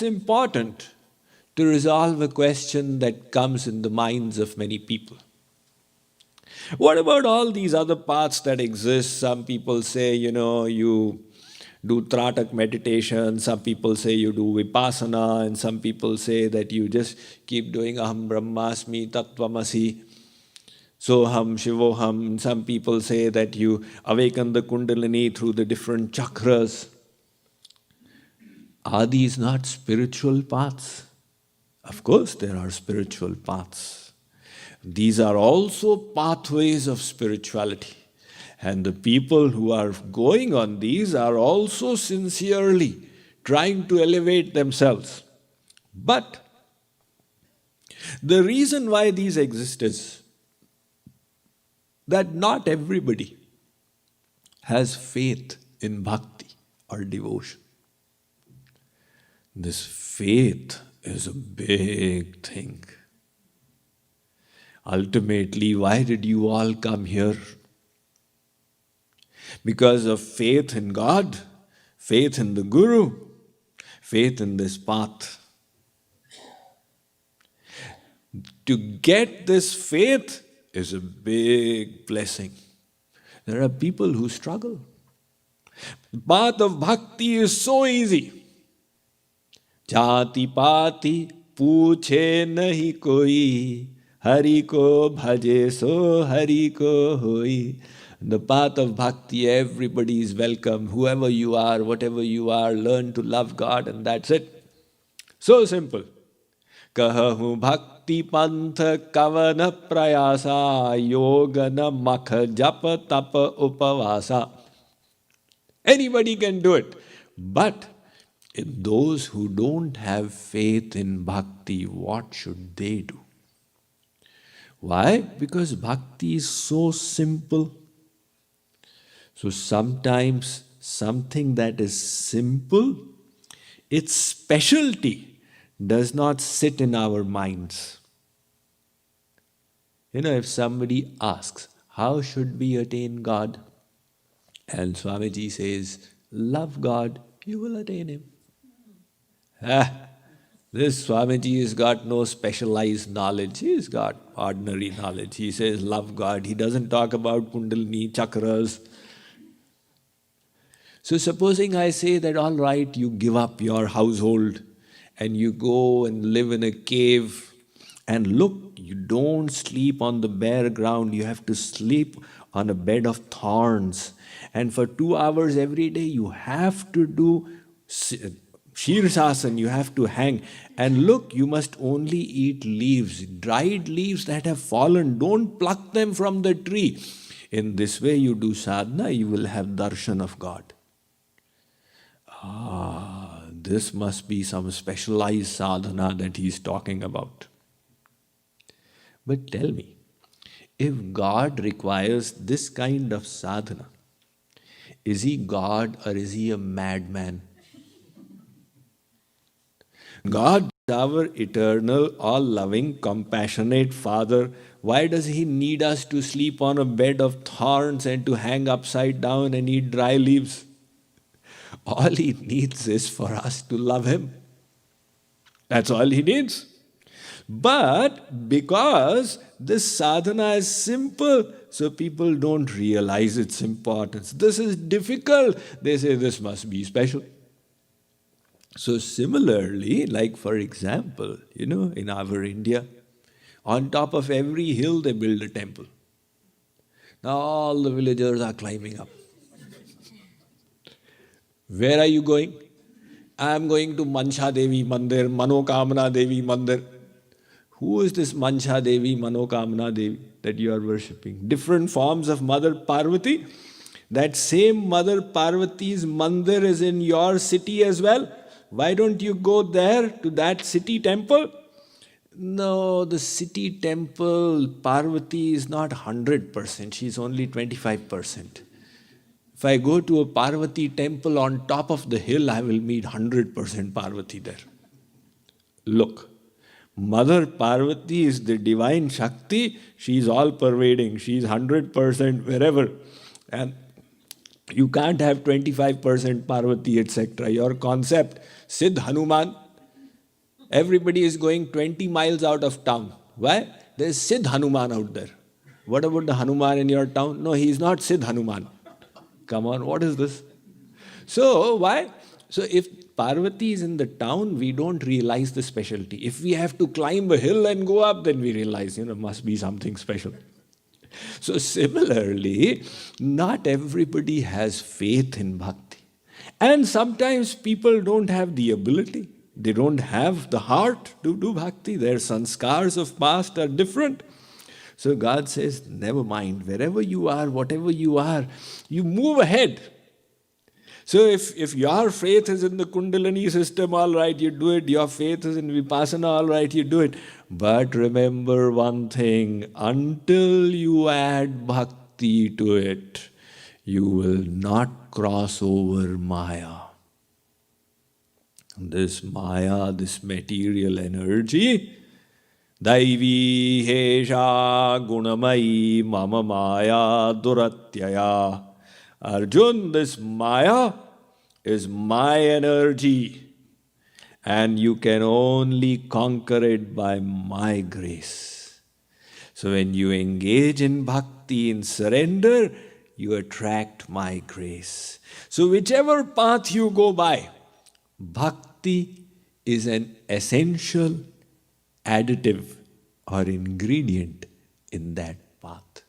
it's important to resolve a question that comes in the minds of many people. What about all these other paths that exist? Some people say, you do Tratak meditation, some people say you do Vipassana, and some people say that you just keep doing Aham Brahmasmi, Tattvamasi, Soham, Shivoham. Some people say that you awaken the Kundalini through the different chakras. Are these not spiritual paths? Of course, there are spiritual paths. These are also pathways of spirituality. And the people who are going on these are also sincerely trying to elevate themselves. But the reason why these exist is that not everybody has faith in bhakti or devotion. This faith is a big thing. Ultimately, why did you all come here? Because of faith in God, faith in the Guru, faith in this path. To get this faith is a big blessing. There are people who struggle. The path of bhakti is so easy. Jati pati puche nahi koi, hari ko bhaje so hari ko hoi. The path of bhakti, everybody is welcome. Whoever you are, whatever you are, learn to love God, and that's it. So simple. Kahahu bhakti pantha kavana prayasa yogana makha japa tapa upavasa. Anybody can do it. But in those who don't have faith in bhakti, what should they do? Why? Because bhakti is so simple. So sometimes something that is simple, its specialty does not sit in our minds. If somebody asks, how should we attain God? And Swamiji says, love God, you will attain Him. This Swamiji has got no specialized knowledge. He's got ordinary knowledge. He says, love God. He doesn't talk about Kundalini, chakras. So supposing I say that, all right, you give up your household and you go and live in a cave, and look, you don't sleep on the bare ground, you have to sleep on a bed of thorns. And for 2 hours every day, you have to do Shirshasana, you have to hang. And look, you must only eat leaves, dried leaves that have fallen. Don't pluck them from the tree. In this way you do sadhana, you will have darshan of God. This must be some specialized sadhana that he's talking about. But tell me, if God requires this kind of sadhana, is He God or is He a madman? God is our eternal, all-loving, compassionate Father. Why does He need us to sleep on a bed of thorns and to hang upside down and eat dry leaves? All He needs is for us to love Him. That's all He needs. But because this sadhana is simple, so people don't realize its importance. This is difficult. They say this must be special. So similarly, like for example, in our India, on top of every hill they build a temple. Now all the villagers are climbing up. Where are you going? I am going to Mansha Devi Mandir, Manokamana Devi Mandir. Who is this Mansha Devi, Manokamana Devi that you are worshipping? Different forms of Mother Parvati. That same Mother Parvati's mandir is in your city as well. Why don't you go there to that city temple? No, the city temple, Parvati is not 100%. She's only 25%. If I go to a Parvati temple on top of the hill, I will meet 100% Parvati there. Look, Mother Parvati is the divine Shakti. She's all pervading. She's 100% wherever. And you can't have 25% Parvati, etc. Your concept, Siddh Hanuman, everybody is going 20 miles out of town. Why? There's Siddh Hanuman out there. What about the Hanuman in your town? No, he's not Siddh Hanuman. Come on, what is this? So, why? So, if Parvati is in the town, we don't realize the specialty. If we have to climb a hill and go up, then we realize, must be something special. So, similarly, not everybody has faith in bhakti. And sometimes people don't have the ability. They don't have the heart to do bhakti. Their sanskars of past are different. So God says, never mind, wherever you are, whatever you are, you move ahead. So if your faith is in the Kundalini system, all right, you do it. Your faith is in Vipassana, all right, you do it. But remember one thing, until you add bhakti to it, you will not cross over Maya. This Maya, this material energy, Daivi Hesha Gunamai Mama Maya Duratyaya. Arjun, this Maya is my energy, and you can only conquer it by my grace. So when you engage in bhakti, in surrender, you attract my grace. So whichever path you go by, bhakti is an essential additive or ingredient in that path.